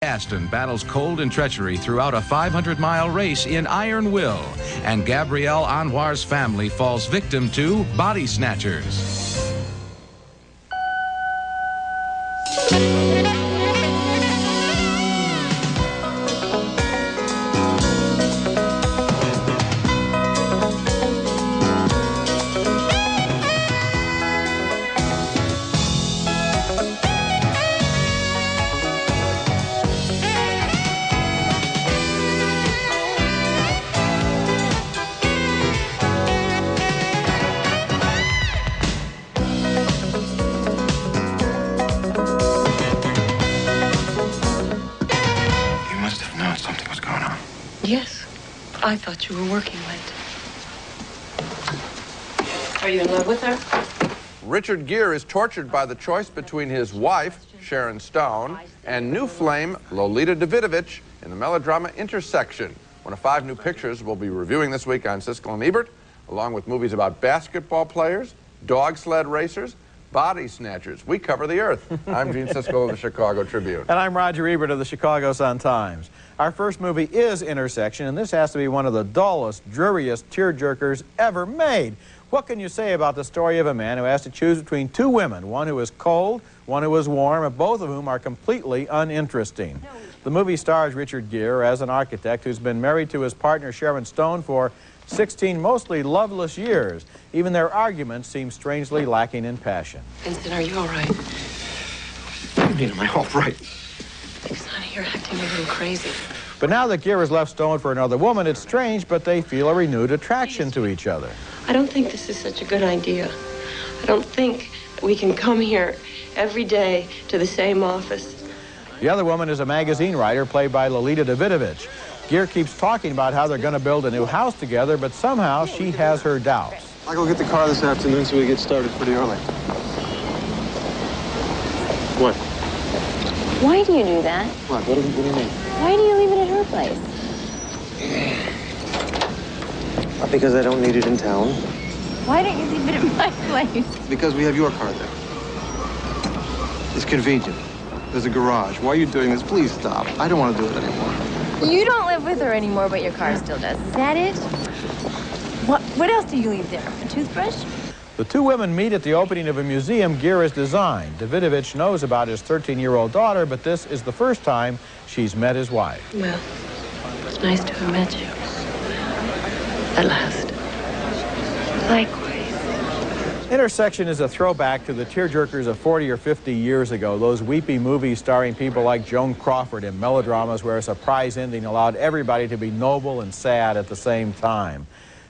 Aston battles cold and treachery throughout a 500-mile race in Iron Will, and Gabrielle Anwar's family falls victim to body snatchers. Yes, I thought you were working late. Are you in love with her? Richard Gere is tortured by the choice between his wife, Sharon Stone, and new flame, Lolita Davidovich, in the melodrama Intersection, one of 5 new pictures we'll be reviewing this week on Siskel and Ebert, along with movies about basketball players, dog sled racers, body snatchers. We cover the earth. I'm Gene Siskel of the Chicago Tribune. And I'm Roger Ebert of the Chicago Sun-Times. Our first movie is Intersection, and this has to be one of the dullest, dreariest tearjerkers ever made. What can you say about the story of a man who has to choose between 2 women, one who is cold, one who is warm, and both of whom are completely uninteresting? The movie stars Richard Gere as an architect who's been married to his partner Sharon Stone for 16 mostly loveless years. Even their arguments seem strangely lacking in passion. Vincent, are you all right? What do you mean, am I all right? Sonny, you're acting a little crazy. But now that Gere has left Stone for another woman, it's strange, but they feel a renewed attraction to each other. I don't think this is such a good idea. I don't think we can come here every day to the same office. The other woman is a magazine writer played by Lolita Davidovich. Gere keeps talking about how they're going to build a new house together, but somehow she has her doubts. I'll go get the car this afternoon so we get started pretty early. What? Why do you do that? What do you mean? Why do you leave it at her place? Because I don't need it in town. Why don't you leave it at my place? Because we have your car there. It's convenient. There's a garage. Why are you doing this? Please stop. I don't want to do it anymore. You don't live with her anymore, but your car still does. Is that it? What else do you leave there? A toothbrush? The 2 women meet at the opening of a museum Gere has designed. Davidovich knows about his 13-year-old daughter, but this is the first time she's met his wife. Well, it's nice to have met you. At last. Likewise. Intersection is a throwback to the tearjerkers of 40 or 50 years ago, those weepy movies starring people like Joan Crawford in melodramas where a surprise ending allowed everybody to be noble and sad at the same time.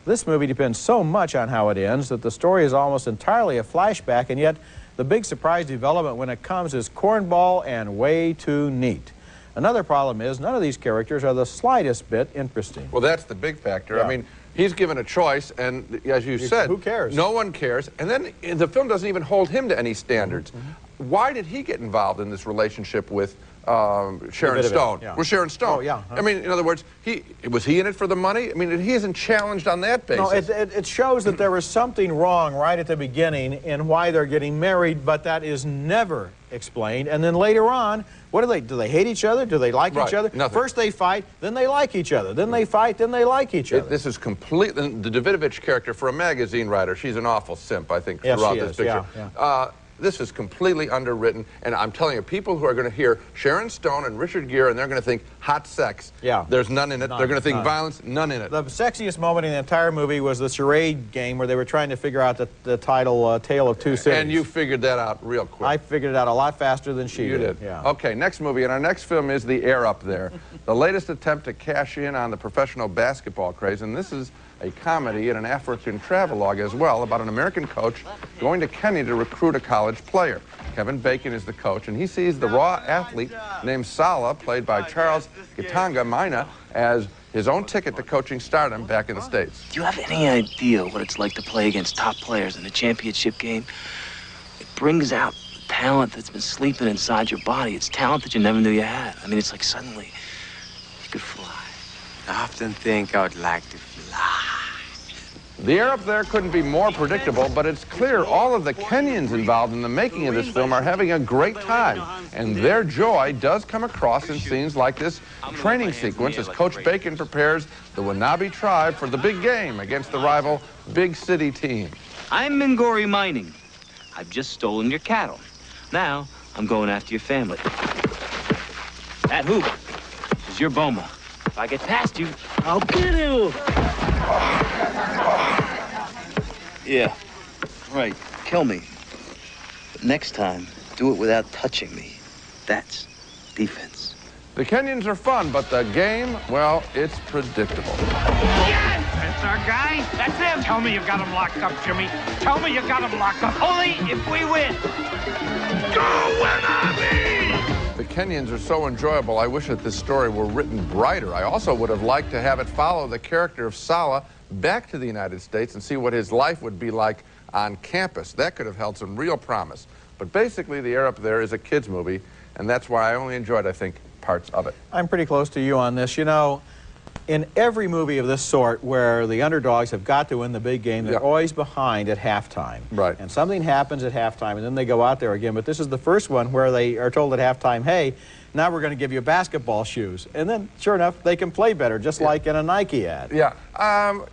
This movie depends so much on how it ends that the story is almost entirely a flashback, and yet the big surprise development when it comes is cornball and way too neat. Another problem is none of these characters are the slightest bit interesting. Well, that's the big factor. Yeah. I mean, he's given a choice, and as you said, who cares? No one cares. And then the film doesn't even hold him to any standards. Why did he get involved in this relationship with Sharon Stone? Yeah. With Sharon Stone? Oh, yeah. I mean, in other words, was he in it for the money? I mean, he isn't challenged on that basis. No, it shows that there was something wrong right at the beginning in why they're getting married, but that is never explained. And then later on, what do they hate each other? Do they like each other? Nothing. First they fight, then they like each other. Then they fight, then they like each other. This is completely, the Davidovich character, for a magazine writer, she's an awful simp, I think, Yes, throughout she this is. picture. Yeah. This is completely underwritten, and I'm telling you, people who are going to hear Sharon Stone and Richard Gere, and they're going to think hot sex. Yeah. There's none in it. They're going to think violence, none in it. The sexiest moment in the entire movie was the charade game where they were trying to figure out the title, Tale of Two Cities. And you figured that out real quick. I figured it out a lot faster than she You did. Yeah. Okay, next movie, and our next film is The Air Up There, the latest attempt to cash in on the professional basketball craze, and this is a comedy and an African travelogue as well about an American coach going to Kenya to recruit a college player. Kevin Bacon is the coach, and he sees the raw athlete named Salah, played by Charles Gitanga Maina, as his own ticket to coaching stardom back in the States. Do you have any idea what it's like to play against top players in a championship game? It brings out talent that's been sleeping inside your body. It's talent that you never knew you had. I mean, it's like suddenly you could fly. I often think I would like to fly. The air up there couldn't be more predictable, but it's clear all of the Kenyans involved in the making of this film are having a great time, and their joy does come across in scenes like this training sequence as Coach Bacon prepares the Wanabe tribe for the big game against the rival Big City team. I'm Mingori Mining. I've just stolen your cattle. Now, I'm going after your family. That hoop is your boma. If I get past you, I'll get you. Yeah, right. Kill me. But next time, do it without touching me. That's defense. The Kenyans are fun, but the game, well, it's predictable. Yes! That's our guy. That's him. Tell me you've got him locked up, Jimmy. Tell me you've got him locked up. Only if we win. Go Wanabe! The Kenyans are so enjoyable, I wish that this story were written brighter. I also would have liked to have it follow the character of Sala back to the United States and see what his life would be like on campus. That could have held some real promise. But basically, The Air Up There is a kid's movie, and that's why I only enjoyed, I think, parts of it. I'm pretty close to you on this. You know, in every movie of this sort where the underdogs have got to win the big game, they're always behind at halftime. Right. And something happens at halftime, and then they go out there again. But this is the first one where they are told at halftime, hey, now we're going to give you basketball shoes. And then, sure enough, they can play better, just like in a Nike ad. Yeah.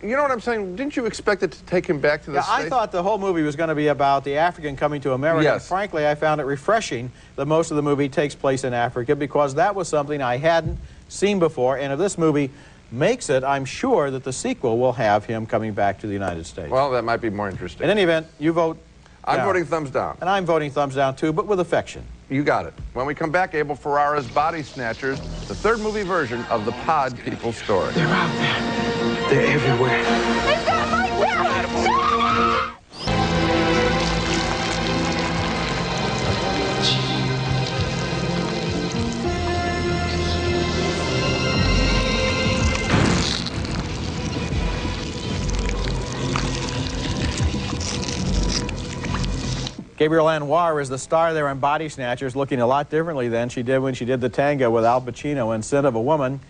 You know what I'm saying? Didn't you expect it to take him back to the States? I thought the whole movie was going to be about the African coming to America. Yes. And frankly, I found it refreshing that most of the movie takes place in Africa, because that was something I hadn't seen before. And if this movie makes it, I'm sure that the sequel will have him coming back to the United States. Well, that might be more interesting. In any event, you vote I'm down. voting thumbs down. And I'm voting thumbs down, too, but with affection. You got it. When we come back, Abel Ferrara's Body Snatchers, the third movie version of the Pod People story. They're out there. They're everywhere. It's not like that! Gabrielle Anwar is the star there in Body Snatchers, looking a lot differently than she did when she did the tango with Al Pacino in Scent of a Woman.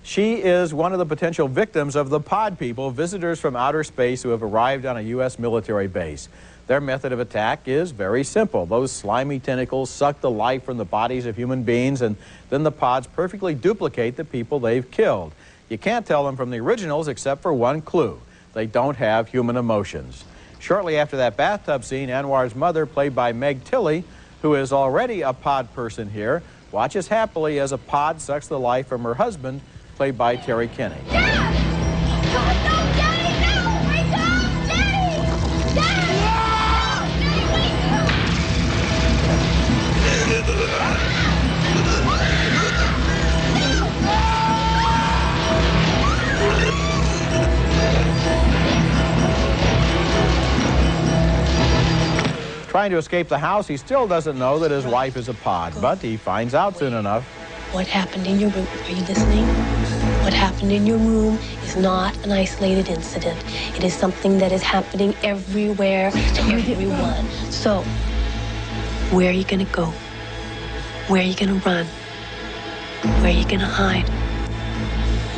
She is one of the potential victims of the Pod People, visitors from outer space who have arrived on a U.S. military base. Their method of attack is very simple. Those slimy tentacles suck the life from the bodies of human beings, and then the pods perfectly duplicate the people they've killed. You can't tell them from the originals except for one clue. They don't have human emotions. Shortly after that bathtub scene, Anwar's mother, played by Meg Tilly, who is already a pod person here, watches happily as a pod sucks the life from her husband, played by Terry Kinney. Dad! God, no, Daddy, no! Wake up! Daddy! Daddy! Trying to escape the house, he still doesn't know that his wife is a pod, but he finds out soon enough. What happened in your room? Are you listening? What happened in your room is not an isolated incident. It is something that is happening everywhere to everyone. So, where are you gonna go? Where are you gonna run? Where are you gonna hide?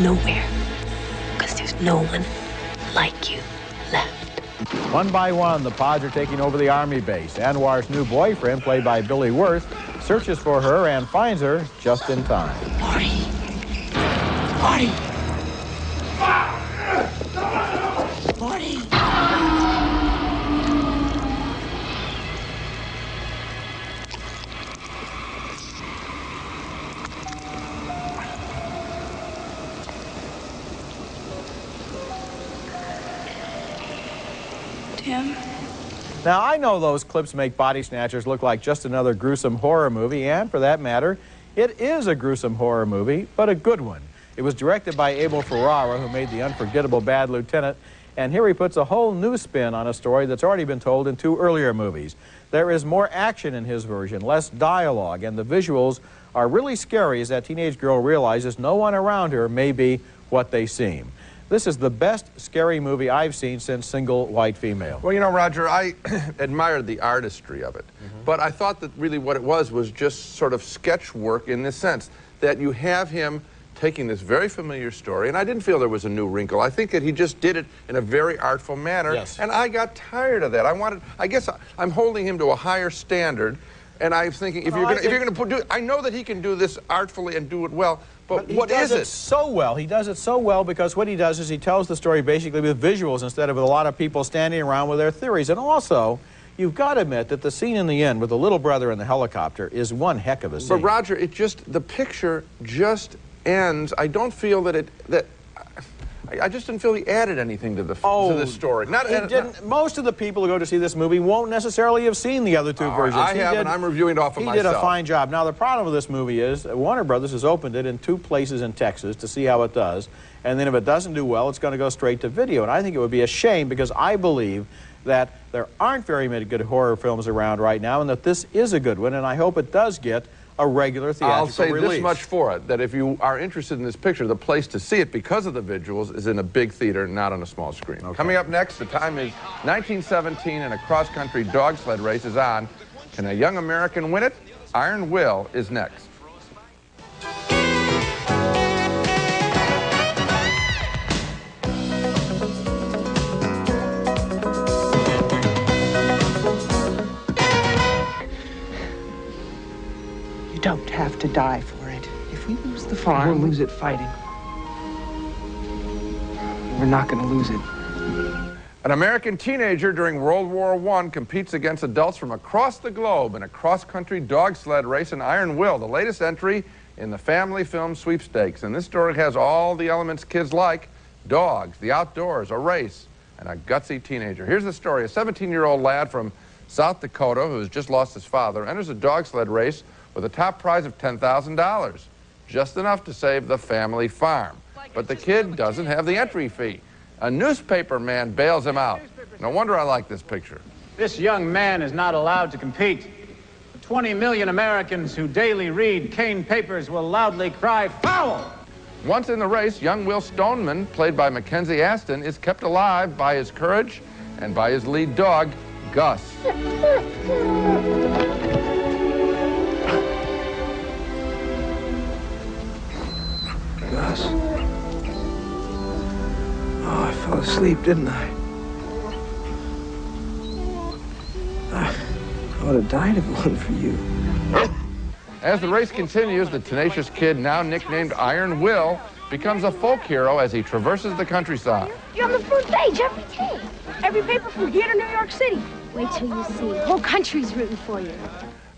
Nowhere. Because there's no one like you left. One by one, the pods are taking over the Army base. Anwar's new boyfriend, played by Billy Wirth, searches for her and finds her just in time. Marty! Marty! Marty! Tim? Now, I know those clips make Body Snatchers look like just another gruesome horror movie, and for that matter, it is a gruesome horror movie, but a good one. It was directed by Abel Ferrara, who made the unforgettable Bad Lieutenant, and here he puts a whole new spin on a story that's already been told in two earlier movies. There is more action in his version, less dialogue, and the visuals are really scary as that teenage girl realizes no one around her may be what they seem. This is the best scary movie I've seen since Single White Female. Well, you know, Roger, I admired the artistry of it, but I thought that really what it was just sort of sketch work in this sense, that you have him taking this very familiar story, and I didn't feel there was a new wrinkle. I think that he just did it in a very artful manner, yes. And I got tired of that. I guess I'm holding him to a higher standard, and I'm thinking, if you're going to do it, I know that he can do this artfully and do it well, but what is it? He does it so well. He does it so well because what he does is he tells the story basically with visuals instead of with a lot of people standing around with their theories. And also, you've got to admit that the scene in the end with the little brother in the helicopter is one heck of a scene. But Roger, the picture just ends. I don't feel that I just didn't feel he added anything to the story. Most of the people who go to see this movie won't necessarily have seen the other two versions. I have, and I'm reviewing it off of myself. He did a fine job. Now, the problem with this movie is Warner Brothers has opened it in 2 places in Texas to see how it does, and then if it doesn't do well, it's going to go straight to video. And I think it would be a shame because I believe that there aren't very many good horror films around right now, and that this is a good one, and I hope it does get a regular theatrical release. I'll say this much for it, that if you are interested in this picture, the place to see it because of the visuals is in a big theater, not on a small screen. Okay. Coming up next, the time is 1917 and a cross-country dog sled race is on. Can a young American win it? Iron Will is next. Don't have to die for it. If we lose the farm... We'll lose it fighting. We're not going to lose it. An American teenager during World War I competes against adults from across the globe in a cross-country dog sled race in Iron Will, the latest entry in the family film sweepstakes. And this story has all the elements kids like: dogs, the outdoors, a race, and a gutsy teenager. Here's the story. A 17-year-old lad from South Dakota who has just lost his father enters a dog sled race with a top prize of $10,000, just enough to save the family farm. But the kid doesn't have the entry fee. A newspaper man bails him out. No wonder I like this picture. This young man is not allowed to compete. The 20 million Americans who daily read Kane papers will loudly cry, "Foul!" Once in the race, young Will Stoneman, played by Mackenzie Aston, is kept alive by his courage and by his lead dog, Gus. Gus. Oh, I fell asleep, didn't I? I would have died if it wasn't for you. As the race continues, the tenacious kid, now nicknamed Iron Will, becomes a folk hero as he traverses the countryside. You're on the front page every day. Every paper from here to New York City. Wait till you see. The whole country's rooting for you.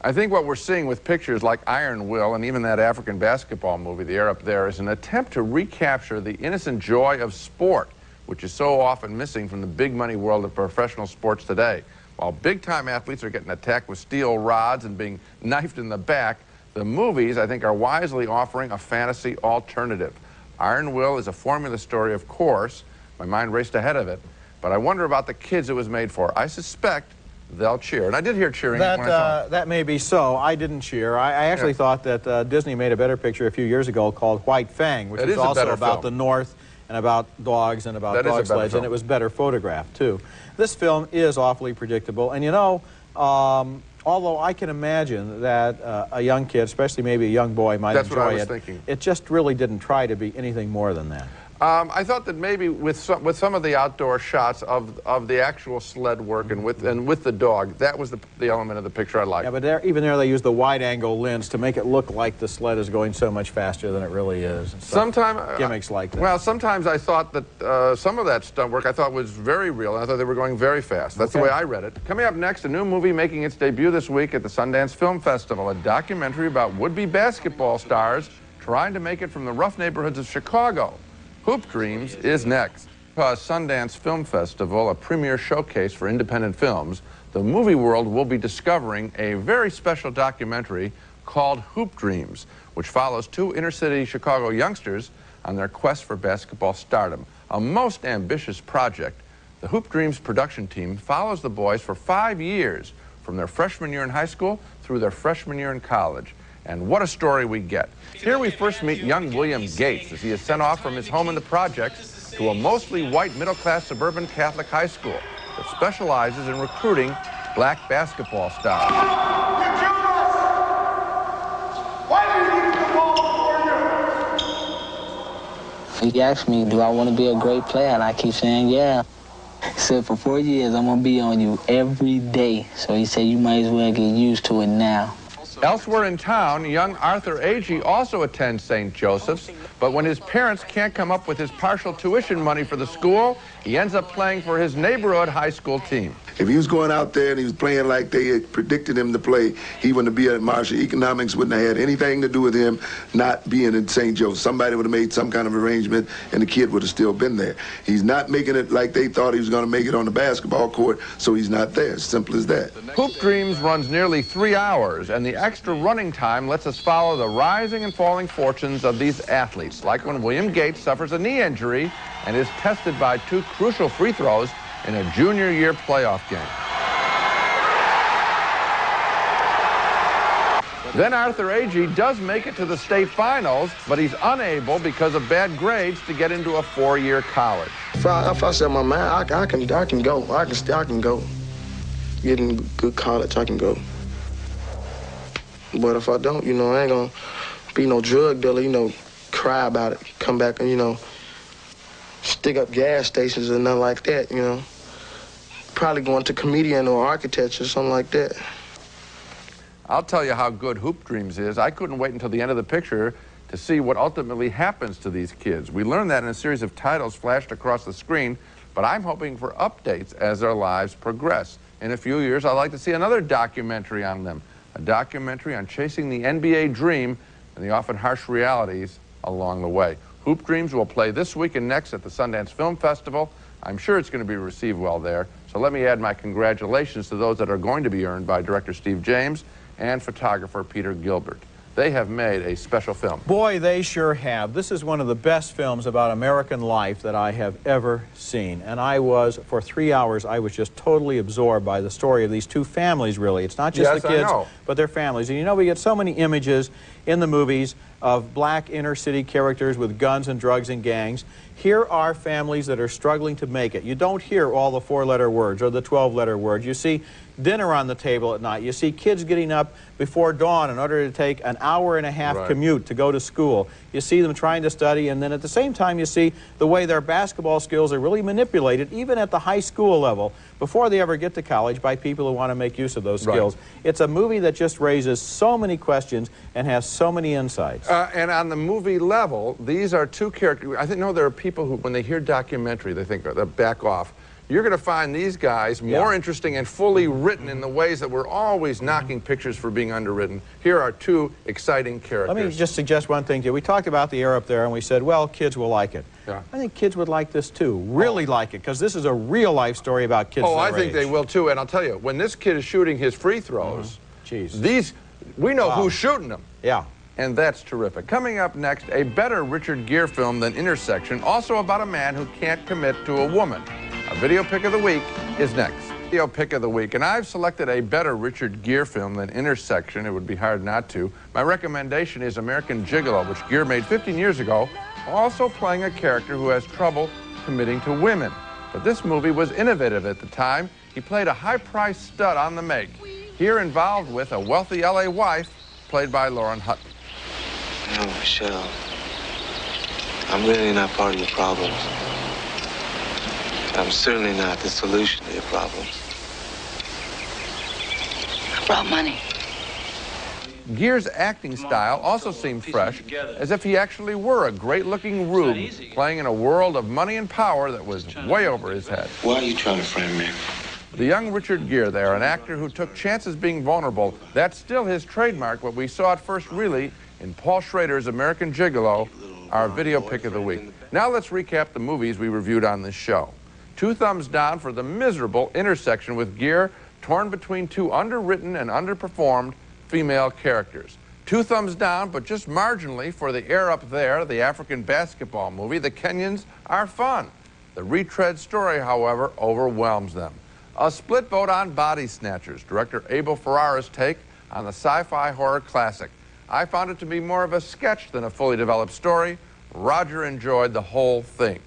I think what we're seeing with pictures like Iron Will and even that African basketball movie, The Air Up There, is an attempt to recapture the innocent joy of sport, which is so often missing from the big money world of professional sports today. While big-time athletes are getting attacked with steel rods and being knifed in the back, the movies, I think, are wisely offering a fantasy alternative. Iron Will is a formula story, of course. My mind raced ahead of it. But I wonder about the kids it was made for. I suspect they'll cheer. And I did hear cheering when I saw it. That may be so. I didn't cheer. I actually thought that Disney made a better picture a few years ago called White Fang, which is also about the North and about dogs and about dog sleds, and it was better photographed, too. This film is awfully predictable. And, you know, although I can imagine that a young kid, especially maybe a young boy, might enjoy it, it just really didn't try to be anything more than that. I thought that maybe with some of the outdoor shots of the actual sled work and with the dog, that was the element of the picture I liked. Yeah, but even there they used the wide-angle lens to make it look like the sled is going so much faster than it really is. Sometimes gimmicks like that. Well, sometimes I thought that some of that stunt work I thought was very real, and I thought they were going very fast. That's the way I read it. Coming up next, a new movie making its debut this week at the Sundance Film Festival, a documentary about would-be basketball stars trying to make it from the rough neighborhoods of Chicago. Hoop Dreams is next. Sundance Film Festival, a premier showcase for independent films, the movie world will be discovering a very special documentary called Hoop Dreams, which follows 2 inner-city Chicago youngsters on their quest for basketball stardom. A most ambitious project. The Hoop Dreams production team follows the boys for 5 years, from their freshman year in high school through their freshman year in college. And what a story we get. Here we first meet young William Gates as he is sent off from his home in the projects to a mostly white middle-class suburban Catholic high school that specializes in recruiting black basketball stars. Why did you leave the ball before you? He asked me, do I want to be a great player? And I keep saying, yeah. He said, for 4 years, I'm going to be on you every day. So he said, you might as well get used to it now. Elsewhere in town, young Arthur Agee also attends St. Joseph's, but when his parents can't come up with his partial tuition money for the school, he ends up playing for his neighborhood high school team. If he was going out there and he was playing like they had predicted him to play, he wouldn't be at Marshall. Economics wouldn't have had anything to do with him not being in St. Joseph. Somebody would have made some kind of arrangement, and the kid would have still been there. He's not making it like they thought he was going to make it on the basketball court, so he's not there. Simple as that. Hoop Dreams runs nearly 3 hours, and the extra running time lets us follow the rising and falling fortunes of these athletes, like when William Gates suffers a knee injury and is tested by 2 crucial free throws in a junior year playoff game. Then Arthur Agee does make it to the state finals, but he's unable because of bad grades to get into a 4-year college. If I set my mind, I can go. I can go. Get in good college, I can go. But if I don't, I ain't gonna be no drug dealer, cry about it, come back and, stick up gas stations or nothing like that, Probably going to comedian or architecture, something like that. I'll tell you how good Hoop Dreams is. I couldn't wait until the end of the picture to see what ultimately happens to these kids. We learned that in a series of titles flashed across the screen, but I'm hoping for updates as their lives progress. In a few years, I'd like to see another documentary on them, a documentary on chasing the NBA dream and the often harsh realities along the way. Hoop Dreams will play this week and next at the Sundance Film Festival. I'm sure it's going to be received well there. So let me add my congratulations to those that are going to be earned by director Steve James and photographer Peter Gilbert. They have made a special film. Boy, they sure have. This is one of the best films about American life that I have ever seen. And for 3 hours, I was just totally absorbed by the story of these 2 families, really. It's not just the kids, but their families. And we get so many images in the movies of black inner city characters with guns and drugs and gangs. Here are families that are struggling to make it. You don't hear all the 4-letter words or the 12-letter words. You see dinner on the table at night. You see kids getting up before dawn in order to take an hour-and-a-half commute to go to school. You see them trying to study, and then at the same time you see the way their basketball skills are really manipulated, even at the high school level, before they ever get to college, by people who want to make use of those skills. It's a movie that just raises so many questions and has so many insights. And on the movie level, these are 2 characters. I think there are people who, when they hear documentary, they think they back off. You're going to find these guys more interesting and fully written in the ways that we're always knocking pictures for being underwritten. Here are 2 exciting characters. Let me just suggest one thing to you. We talked about the air up there, and we said, well, kids will like it. I think kids would like this, too. Really like it, because this is a real-life story about kids their I think they will, too. And I'll tell you, when this kid is shooting his free throws, we know who's shooting them. And that's terrific. Coming up next, a better Richard Gere film than Intersection, also about a man who can't commit to a woman. Our video pick of the week is next. Video pick of the week, and I've selected a better Richard Gere film than Intersection. It would be hard not to. My recommendation is American Gigolo, which Gere made 15 years ago, also playing a character who has trouble committing to women. But this movie was innovative at the time. He played a high-priced stud on the make, here involved with a wealthy LA wife, played by Lauren Hutton. No, Michelle, I'm really not part of your problems. I'm certainly not the solution to your problems. I brought money. Gere's acting style also seemed fresh, as if he actually were a great-looking rube playing in a world of money and power that was way over his head. Why are you trying to frame me? The young Richard Gere there, an actor who took chances being vulnerable, that's still his trademark, but we saw it first really in Paul Schrader's American Gigolo, our video pick of the week. Now let's recap the movies we reviewed on this show. 2 thumbs down for the miserable Intersection, with Gere torn between 2 underwritten and underperformed female characters. 2 thumbs down, but just marginally, for The Air Up There, the African basketball movie. The Kenyans are fun. The retread story, however, overwhelms them. A split vote on Body Snatchers, director Abel Ferrara's take on the sci-fi horror classic. I found it to be more of a sketch than a fully developed story. Roger enjoyed the whole thing.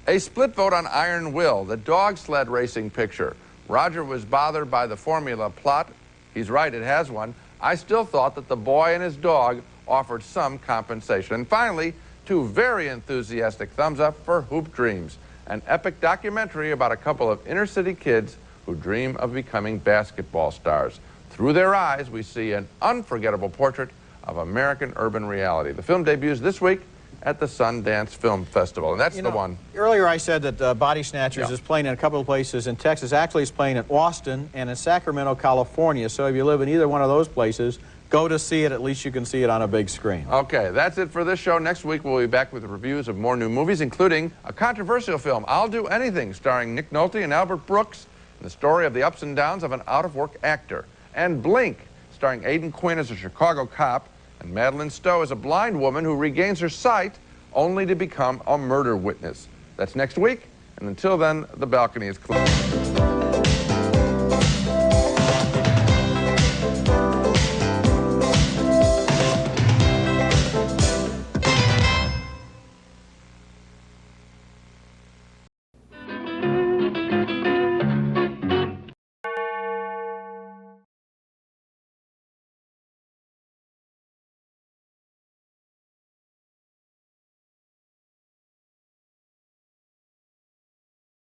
A split vote on Iron Will, the dog sled racing picture. Roger was bothered by the formula plot. He's right, it has one. I still thought that the boy and his dog offered some compensation. And finally, 2 very enthusiastic thumbs up for Hoop Dreams, an epic documentary about a couple of inner-city kids who dream of becoming basketball stars. Through their eyes, we see an unforgettable portrait of American urban reality. The film debuts this week at the Sundance Film Festival, and that's the one. Earlier I said that Body Snatchers is playing in a couple of places in Texas. Actually, it's playing in Austin and in Sacramento, California. So if you live in either one of those places, go to see it. At least you can see it on a big screen. Okay, that's it for this show. Next week we'll be back with reviews of more new movies, including a controversial film, I'll Do Anything, starring Nick Nolte and Albert Brooks, and the story of the ups and downs of an out-of-work actor. And Blink, starring Aidan Quinn as a Chicago cop, and Madeline Stowe as a blind woman who regains her sight only to become a murder witness. That's next week, and until then, the balcony is closed.